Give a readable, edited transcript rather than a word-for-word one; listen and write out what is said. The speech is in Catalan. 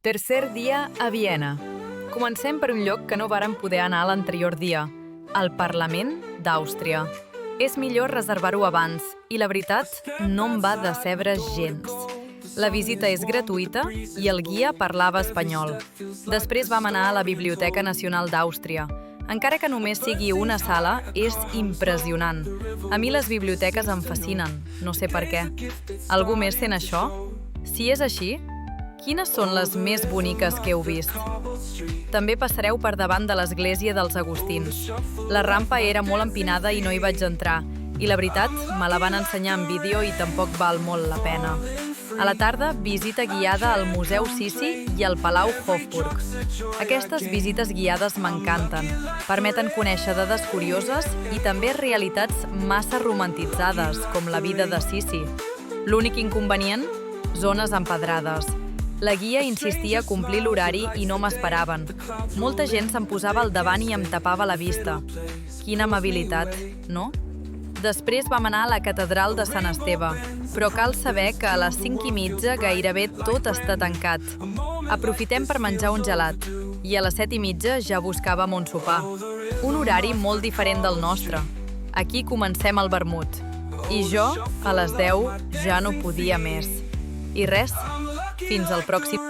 Tercer dia a Viena. Comencem per un lloc que no vàrem poder anar l'anterior dia, el Parlament d'Àustria. És millor reservar-ho abans i, la veritat, no em va decebre gens. La visita és gratuïta i el guia parlava espanyol. Després vam anar a la Biblioteca Nacional d'Àustria. Encara que només sigui una sala, és impressionant. A mi les biblioteques em fascinen, no sé per què. Algú més sent això? Si és així, quines són les més boniques que heu vist? També passareu per davant de l'església dels Agustins. La rampa era molt empinada i no hi vaig entrar, i la veritat, me la van ensenyar en vídeo i tampoc val molt la pena. A la tarda, visita guiada al Museu Sissi i al Palau Hofburg. Aquestes visites guiades m'encanten. Permeten conèixer dades curioses i també realitats massa romantitzades, com la vida de Sissi. L'únic inconvenient? Zones empedrades. La guia insistia a complir l'horari i no m'esperaven. Molta gent se'm posava al davant i em tapava la vista. Quina amabilitat, no? Després vam anar a la catedral de Sant Esteve, però cal saber que a les 5:30 gairebé tot està tancat. Aprofitem per menjar un gelat, i a les 7:30 ja buscàvem on sopar. Un horari molt diferent del nostre. Aquí comencem el vermut. I jo, a les 10, ja no podia més. I res, fins al pròxim.